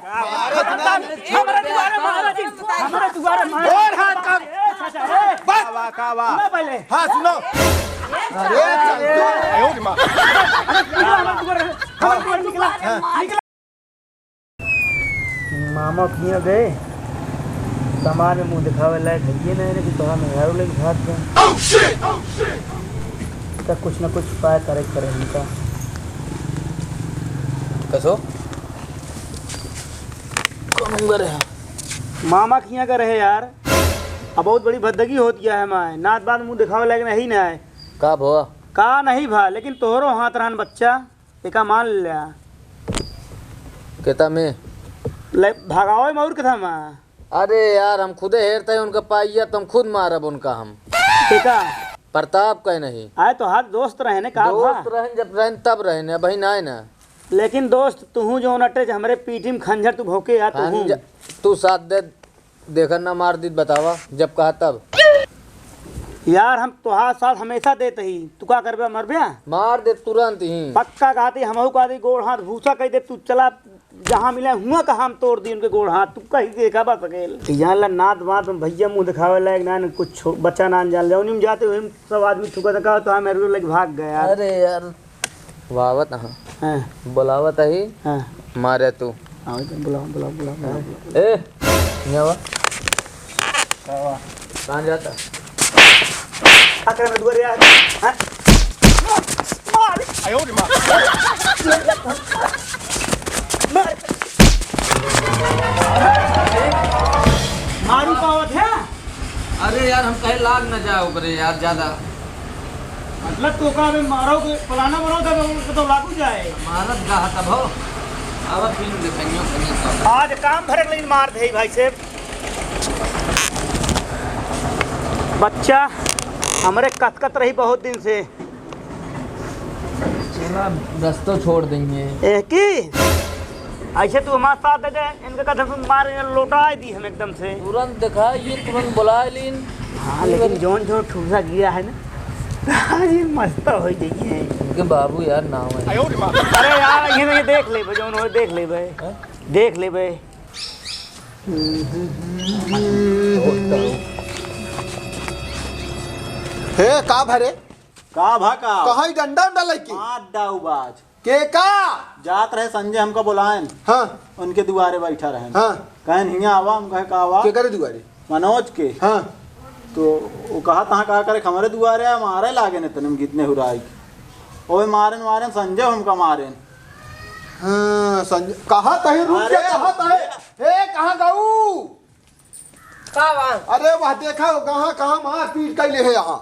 हमारे दोबारा और हाथ का पहले हाँ सुनो मामा किया गए समाज में मुंह दिखावे लायक है ये नहीं कि तोहरा मेहरारू लेके भाग गए तो कुछ ना कुछ उपाय करे इनका कसो मामा किया का रहे यार अब बहुत बड़ी भद्दगी होती है मैं नात बात मुंह दिखावे लायक नहीं ना है का भवा का नहीं भा लेकिन तोहरो हाथ रहन बच्चा एका मान लिया कहता मैं भागाओ मऊर कथा माँ अरे यार हम खुदे हेरते हैं उनका पाइया तुम खुद मारब उनका हम टीका प्रताप कह नहीं आए तो हाथ दोस्त रहे ने का दोस्त रहे जब रहे तब रहे ने भाई ना ना लेकिन दोस्त तू जो नटे हमरे पीठी में खंजर तू भोके यार तू साथ दे देखा ना मार दी बतावा जब कहा तब यार हम तुहार साथ हमेशा देते ही तू का करबे मरबे मार दे तुरंत ही पक्का कहती हमहू कहती गोड़ हाथ भूसा कह दे तू चला जहाँ मिले हुआ कहा हम तोड़ दी उनके गोड़ हाथ तू कहीं देखा बा सकेल यहाँ ला नात बात भैया मुंह दिखावे लायक ना कुछ बच्चा ना जान ले उन्हीं में जाते हुए सब आदमी थुका थका तो मेरे लग भाग गया अरे यार वावत हाँ बुलावत ही हाँ मारे तू बुलाओ बुलाओ बुलाओ ए न्यावा कहाँ जाता आकर मैं दुआरे आ हां मार आयो रे मार मारू पावत है अरे यार हम कहीं लाग न जाओ करे यार ज्यादा मतलब तो का में मारो के फलाना बनाओ तो लागू जाए मारत गा तब हो अब फिल्म दिखाइयो कहीं आज काम भरक लेकिन मार दे भाई से बच्चा हमरे कतकत रही बहुत दिन से चला रस्तो छोड़ देंगे की ऐसे तू हमारे साथ दे दे इनके कदम से मार लौटा दी हम एकदम से तुरंत दिखा ये तुरंत बुला लीन हाँ लेकिन जोन जो ठुसा गिरा है ना ये मस्त हो गई है इनके बाबू यार नाम है अरे यार ये देख ले भाई जोन हो देख ले भाई देख ले भाई हे का भरे का भा का कहाँ डंडा उंडा लगी मार दाऊ बाज के का जात रहे संजय हमको बुलाएं हाँ उनके दुआरे बैठा रहे हाँ कहन हिया आवा हम कहे का आवा के करे दुआरे मनोज के हाँ तो वो कहा तहाँ कहा करे हमारे दुआरे मारे लागे ने तनम कितने हुराई ओए मारन मारन संजय हमका मारेन हाँ संजय कहाँ तहे रूप के कहाँ तहे हे कहाँ गाऊ अरे वह देखा कहाँ कहाँ मार पीट कैले है यहाँ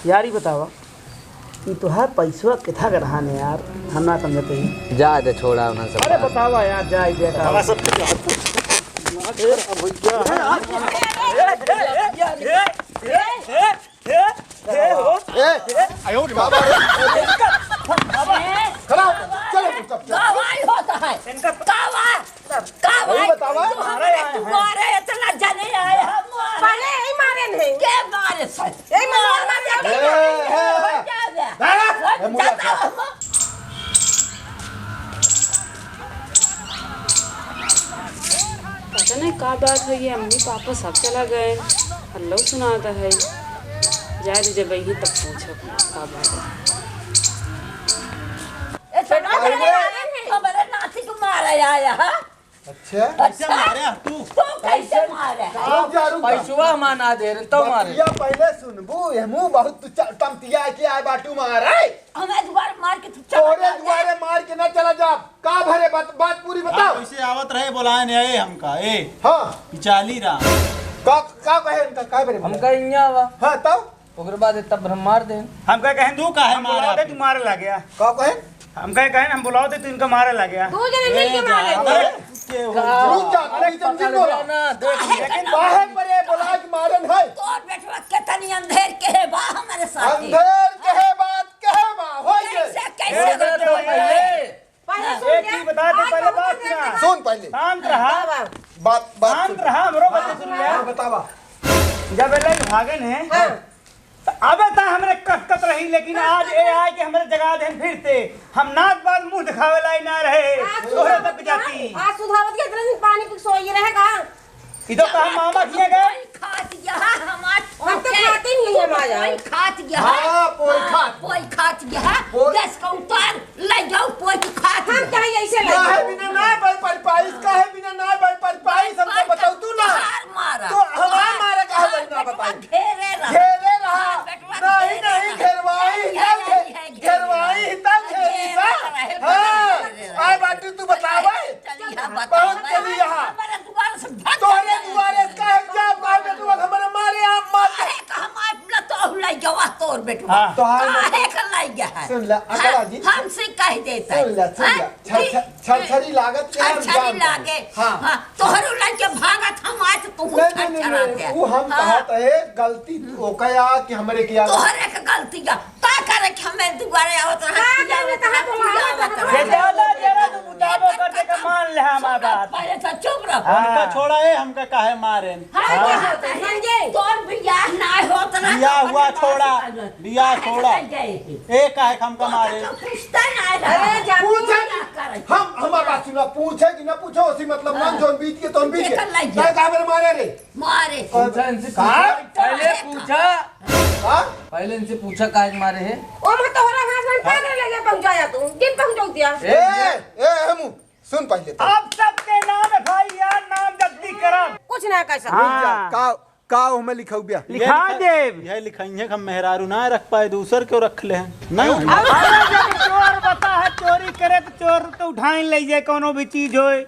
यार ही बतावा ये तो है पैसा किथा गढ़ाने यार हम ना समझते ही जा दे छोड़ा उन्हें सब अरे बतावा यार जा ही देखा सब आयो रे बाबा खड़ा चलो कावाई होता है इनका कावा बतावा तुम्हारे इतना जने आए हम पहले ही मारे नहीं के मारे सर यही मार मार के पता नहीं क्या बात है ये अम्मी पापा सब चला गए हल्लो सुनाता है जाए जब वही तब पूछो क्या बात है मेरे नाती को मारा आया अच्छा कैसे मारे तू कैसे मारे पैसुआ माना दे रहे तो मारे या पहले सुनबू हमू बहुत तमतिया के आए बाटू मारे हमें दोबारा मार के तोरे दुआरे मार के ना चला जा का भरे बात पूरी बताओ कैसे आवत रहे बुलाएं ए हमका ए हाँ पिचाली राम का कहे उनका का भरे हम कहीं आवा हाँ तब ओकर बाद तब हम मार दे हम कह कहें तू का है मारा तू मारे लग गया का कहे हम कहे हम बुलाओ दे तू इनका मारे लग गया दो जने मिल के मारे रुक जा अरे जल्दी बोला ना देख लेकिन बाहर परे बोला कि मारन है तोर बेटवा के तनी अंधेर के है बा हमारे साथ अंधेर कहे बात कहे बा होई गए कैसे एक चीज बता दे पहले बात सुना सुन पहले शांत रहा बात शांत रहा हमरो बात सुन ले बतावा जब एले भागन है तो अबे ता हमरे कटकट रही, लेकिन आज ये आए कि हमरे जगा दे फिर से हम नाच बाज मुंह दिखावे लाई ना रहे तोहरे तक जाती। आज सुधावत के इतने दिन पानी पी सोई रहेगा। इधर तो हम मामा किए गए खात गया हमार हम तो खाते नहीं है माया खात गया हां पोई खात गया गैस का उतार ले जाओ पोई खात हम कहीं ऐसे ले काहे बिना ना पर पाइस काहे बिना ना पर पाइस हमको बताओ तू ना मारा तो हमार मारा काहे ना बताई घेरे रहा नहीं घेरवाई तब घेरी सा हां आए बाटी तू बतावे बहुत चली यहां तोरे दुआरे काहे जा पावे तू हमरा मारे आप मार तोर बेटवा तो हाय काहे कर लाई गया है सुन ले अकड़ा जी हमसे कह देता है सुन ले छरछरी लागत के हम छरछरी लागे हां तोहरो लाई के भागत हम आज तू नहीं वो हम कहत है गलती ओकया कि हमरे किया तोहरे के गलती का का करे कि हमें दुबारा आवत रहा ये ज्यादा जरा तू मुताबो करके का मान ले हमारा बात पहले तो चुप रहो हमका छोड़ा है हमका काहे मारे समझे तोर बियाह ना होत ना बियाह हुआ छोड़ा ए काहे हमका मारे पूछता ना अरे पूछे हम हमारा बात सुना पूछे कि ना पूछो उसी मतलब मन जोन बीत के तोन बीत के काय काबर मारे रे मारे पूछा इनसे पहले इनसे पूछा काहे मारे है। ओ मैं तोहरा हाथ में पागल लगे पहुंचाया तू किन पहुंचाऊ दिया ए हम सुन पहले तो आप सबके नाम एफआईआर नाम जल्दी करब कुछ ना कह सकते का हमें लिखाऊ बिया लिखा देव यह लिखाइए हम मेहरारू ना रख पाए दूसर क्यों रख ले हैं नहीं अरे जब चोर बता है चोरी करे तो चोर तो उठाई ले जाए कोनो भी चीज होए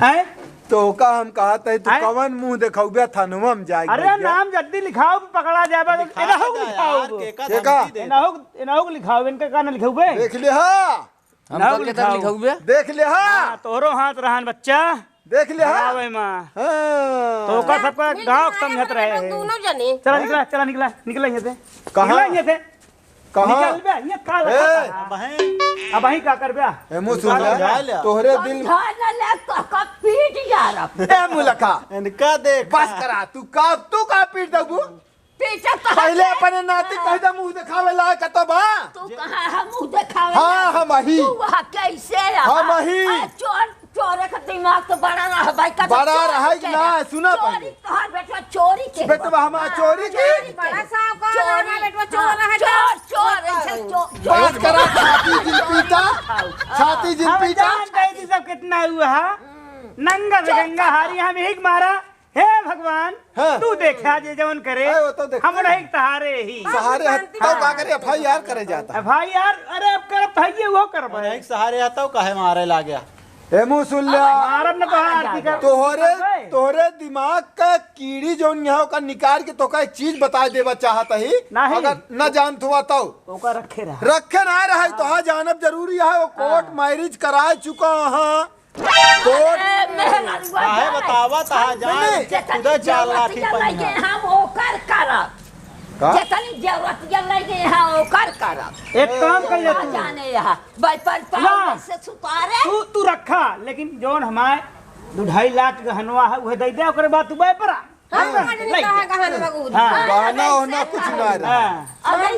हैं तो का हम कहत है तू कवन मुंह देखाऊ बिया थानवा में जाए अरे नाम जल्दी लिखाओ पकड़ा जाबे तो एनाहु लिखाओ एनाहु लिखाओ इनका का ना लिखाओ बे देख ले हां हमका के तक लिखाऊ बे देख ले हां तोरो हाथ रहन बच्चा देख ले हां आवे मां हां तो का सबका गांव समझत रहे दोनों जने चला निकला यहां से कहां यहां से कहां निकल बे ये का बहन अब वही का कर बे ए मुंह सुन ले तोहरे दिल खाना ले का पीट जा रहा ए मुलका इनका देख बस करा तू का पीट दबू पीछे तो पहले अपने नाती कह दे मुंह दिखावे ला कतबा तू कहां हम मुंह दिखावे हां हम ही तू वहां कैसे हम ही चोर का दिमाग तो बड़ा रहा भाई का बड़ा रहा कि ना सुना चोरी तोहर बेटा चोरी के बेटवा हमारा चोरी की बड़ा साहब का चोरी बेटा चोर है चोर बस करा छाती जिन हम पीटा जान गए थी सब कितना हुआ है नंगा गंगा हारी हम एक मारा हे भगवान हाँ। तू देखा जे जवन करे वो तो देखते हम रहे सहारे ही सहारे तो का करे एफआईआर करे जाता भाई यार अरे अब कर भाई वो कर भाई एक सहारे आता हूँ काहे मारे ला गया ए मुंह सुन ले मारब न आरती कर तोहरे दिमाग का कीड़ी जोन यहाँ का निकाल के तो का एक चीज बता देवा चाहता ही नहीं। अगर न जान हुआ तो ओका रखे रहा रखे ना रहा तो हाँ जानब जरूरी है वो कोर्ट मैरिज करा चुका हाँ कोर्ट काहे बतावा ता जान खुदा 4 लाख ही पहिना हम ओकर करब जितनी जरूरत लगे यहाँ ओकर करब एक काम कर ले तू जाने यहाँ भाई पर से सुतारे तू रखा लेकिन जोन हमारे 2.5 लाख गहनवा है वह दे दे ओकरे बाद तू बे परा गहना होना कुछ ना रहा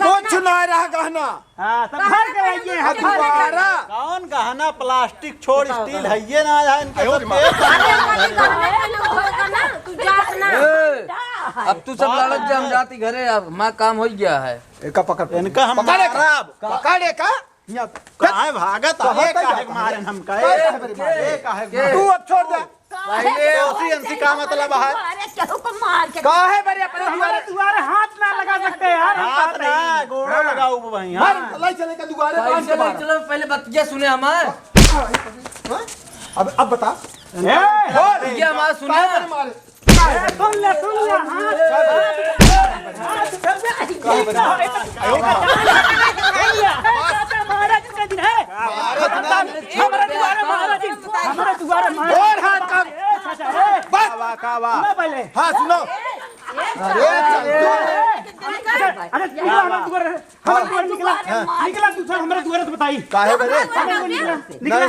कुछ ना रहा गहना हाँ सब घर कराइए दोबारा कौन गहना प्लास्टिक छोड़ स्टील है ये ना है इनके अब तू सब लालच जा हम जाती घरे अब माँ काम हो गया है एका पकड़ इनका हम पकड़े खराब पकड़े का काहे भागत है काहे मारन हम काहे तू अब छोड़ दे पहले उसी अंसी का मतलब है काहे बरे अपने तुम्हारे हाथ ना लगा सकते यार हाथ ना गोड़ो लगाओ भाई मार लाई चले का दुबारा पहले नहीं चलो पहले बतिया सुने हमारे अब बता ये हमारा सुने सुन ले महाराज का दिन है हमारा दोबारा और हाथ का बस पहले हाँ सुनो अरे निकला तू हमारे दोबारा तो बताई काहे बरे निकला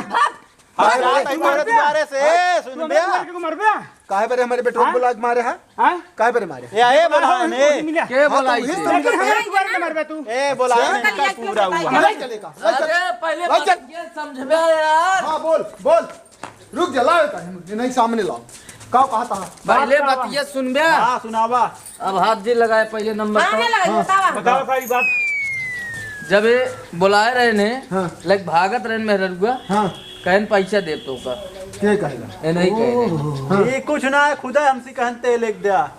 तुम्हारे से सुन बे मर गया काहे बरे हमारे बेटो को बुला के मारे है हां काहे बरे मारे ए बोला ने के बोला तो इसे लेकिन हमारे द्वार में मरबे तू ए बोला ने का पूरा हुआ हमारे चलेगा अरे पहले भाई चल। ये समझबे यार। हाँ बोल बोल रुक जा लाओ का नहीं सामने लाओ का कहा था पहले बतिया सुनबे। हां सुनावा अब हाथ जी लगाए पहले नंबर आने पर। लगा बतावा बताओ सारी बात। जब ये बुलाए रहे ने हाँ। लाइक भागत रहे मेहरुआ हाँ कहन पैसा दे तो का क्या कहेगा ए नहीं कहे ये कुछ ना है खुदा हमसे कहते लिख दिया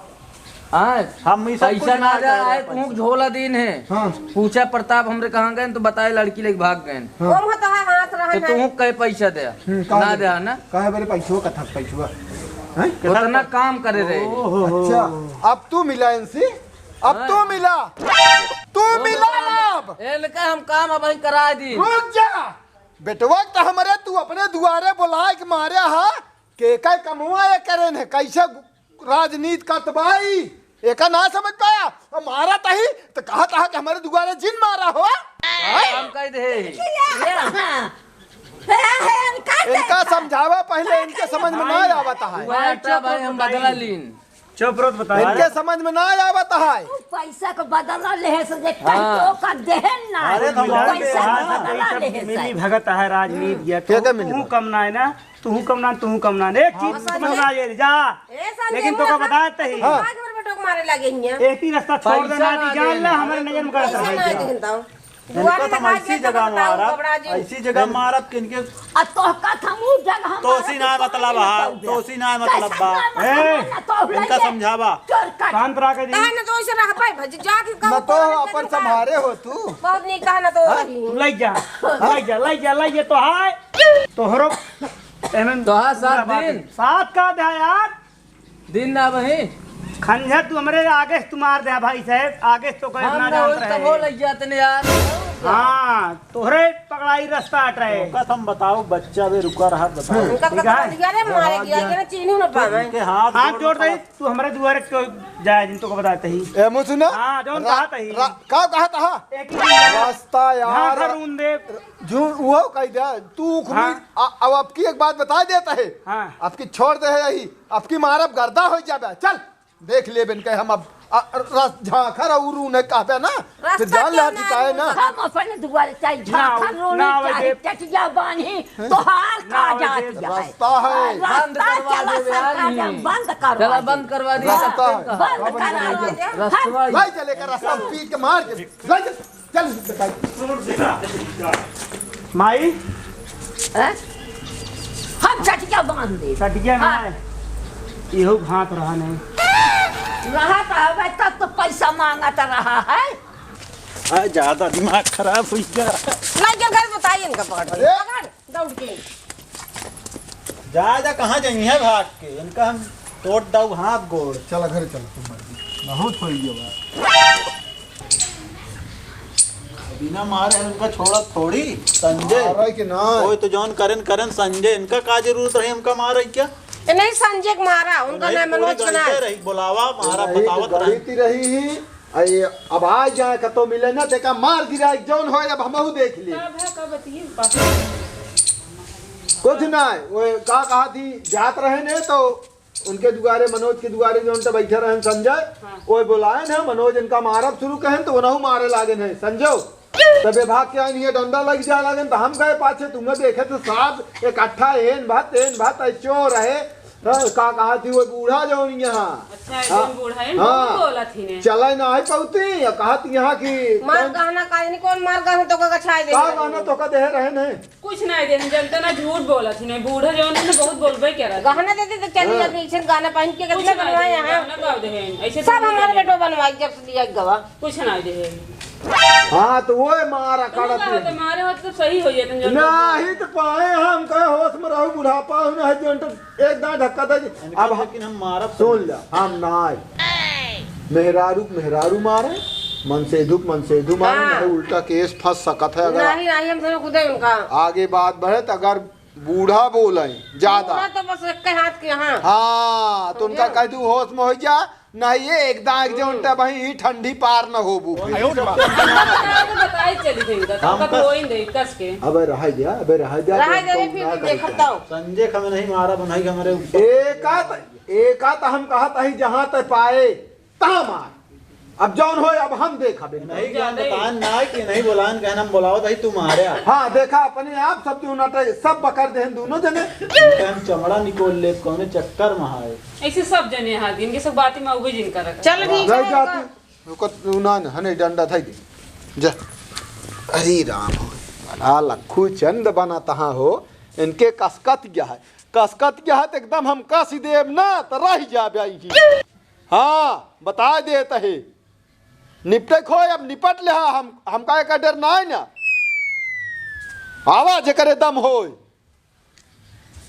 हां हम ये सब पैसा ना दे आए तू झोला दिन है। हाँ पूछा प्रताप हमरे कहाँ गए तो बताए लड़की लेके भाग गए ओम होता है हाथ रहन तो तू कहे पैसा दे ना दे ना काहे बरे पैसो का था पैसो हैं उतना काम करे रहे। अच्छा अब तू मिला इनसे अब तू मिला अब इनका हम काम अब करा दी। रुक जा बेटवा तो हमारे तू अपने दुआरे बुला के मारे हा के का कमुआ करे ने कैसे राजनीति का तबाही एका ना समझ पाया और मारा तही तो कहा था कि हमारे दुआरे जिन मारा हो हम कह दे इनका समझावा पहले इनके समझ में ना आवता है भाई हम बदला लीन चुप रहो बता इनके समझ में ना आवता है पैसा को बदला ले से जे तो का देहन ना अरे तो पैसा को बदला ले मिली भगत है राजनीति है क्या क्या मिली तू कम ना है ना तू कम ना एक चीज समझ में आ जाए जा लेकिन तो का बताते ही आज मेरे बेटो को मारे लगे हियां एक ही रास्ता छोड़ देना दी जान ले हमारे नजर में करता पैसा ना है देखता हूं इनको तो ऐसी जगह मारा ऐसी जगह मारा कि इनके आ तो का थमू जगह तोसी ना मतलब हा तोसी ना मतलब बा इनका समझावा कान पर आके दी कहा ना तो ऐसे रह पाए भज जाके न कहो तो अपन संभारे हो तू बहुत नहीं कहा ना तो लई जा तो हाय तोहरो एमन तो हाँ 7 दिन 7 का दे यार दिन ना वही खंजर तू हमारे आगे से मार दे भाई साहब आगे से तो कोई ना जानता तब वो है लग जाते ने यार। हां तोहरे पकड़ाई रास्ता हट रहे का तुम बताओ बच्चा भी रुका रहा बताओ उनका पता दिया रे मारे गया कि ना चीनी ना पावे इनके हाथ हाथ जोड़ दे तू हमारे दुआरे क्यों जाए जिन तो को बताते ही ए मुसुना हां जोन कहा ही का कहा था एक ही रास्ता हां यार करून दे झूठ वो कह दे तू खुद अब आपकी एक बात बता देता है हां आपकी छोड़ दे है यही आपकी मारब गर्दा हो जाबे चल देख ले बिन के हम अब झाखर और ने कहबे ना फिर जान ले चिताए ना हम अपने दुआरे चाहे झाखर रोने चाहे चटिया बांधी तो हार का जाती है रास्ता है बंद करवा दे यार बंद करो चला बंद करवा दिया रास्ता है बंद करा दे रास्ता भाई चले का रास्ता पीट के मार के चल भाई माई हम चटिया बांध दे सटिया में इहो हाथ रहा नहीं रहा था तब तो पैसा मांगता रहा है ज्यादा दिमाग खराब हुई जा लगे घर बताइए इनका पकड़ दौड़ के जा कहाँ जाइए भाग के इनका हम तोड़ दऊ हाथ गोड़ चला घर चल तुम बहुत हो गया बिना मारे उनका छोड़ा थोड़ी संजय अरे कि ना कोई तो जौन करन संजय इनका का जरूरत रही हमका मारे क्या नहीं संजय को मारा उनका नाम मनोज बना रही बुलावा मारा बतावत रही गरीती रही आई अब आ जाए कतो मिले ना देखा मार गिरा जौन हो अब हमहू देख लिए का बताइए पापा कुछ ना वो का कहा थी जात रहे ने तो उनके दुआरे मनोज के दुआरे जो उनसे बैठे रहे संजय वो बुलाए ना मनोज इनका मारब शुरू कहें तो उन्होंने मारे लागे नहीं संजय तबे भाग के आई नहीं डंडा लग जा लगे तो हम गए पाछे तुम्हें देखे तो साहब इकट्ठा एन भात चोर रहे का कहा थी वो बूढ़ा जो यहाँ अच्छा एकदम बूढ़ा है बहुत बोला थी ने चला ना है पौती या कहा थी यहाँ की मार गहना का नहीं कौन मार गहना तो का छाई दे का गाना तो का दे रहे ने कुछ नहीं दे जनता ना झूठ बोला थी ने बूढ़ा जो ने बहुत बोलबे कह रहा गहना देते तो चली जाती इसे गाना पहन के कितने बनवाए यहाँ ना गाव दे ऐसे सब हमारे बेटो बनवाई जब से दिया गवा कुछ नहीं दे हाँ तो वो मारा काड़ा तो मारे हो तो सही हो जाते जब नहीं तो पाए हम कहे होश में रहू बुढ़ापा हो ना जो एक दांत धक्का दे अब लेकिन हम मारब सुन ले हम नाय मेहरारू मारे मन से धुप मारे नहीं उल्टा केस फंस सकत है अगर नहीं नहीं हम दोनों खुद ही उनका आगे बात बढ़े तो अगर बूढ़ा बोले ज्यादा पूरा तो बस एक हाथ के यहाँ हाँ तो उनका कह दू होश में हो जा नहीं ये एक दाग जो उल्टा भाई ठंडी पार न हो बू बताई चली थी तो का कोई नहीं कस के अबे रह दिया रहा दे फिर देखता हूँ संजय हमें नहीं मारा बनाई हमारे ऊपर एक तो हम कहता ही जहां तक पाए तहां मार। अब जौन हो अब हम देखा नहीं ज्ञान बतान ना कि नहीं बोलान कहना हम बोलाओ तो तू मारे हाँ देखा अपने आप सब उनाटे सब पकड़ दे दोनों जने हम चमड़ा निकोल ले कौने चक्कर में है ऐसे सब जने हाथ इनके सब बातें में उगे जिनका रखा चल ठीक रह है जाती को उनान हने डंडा था जा। अरे राम हो भला लखू चंद बना तहां हो इनके कसकत क्या है कसकत क्या है तो एकदम हम कस देव ना तो रह जा हाँ बता देते है निपटे खो अब निपट ले हम का डर ना है ना आवाज करे दम हो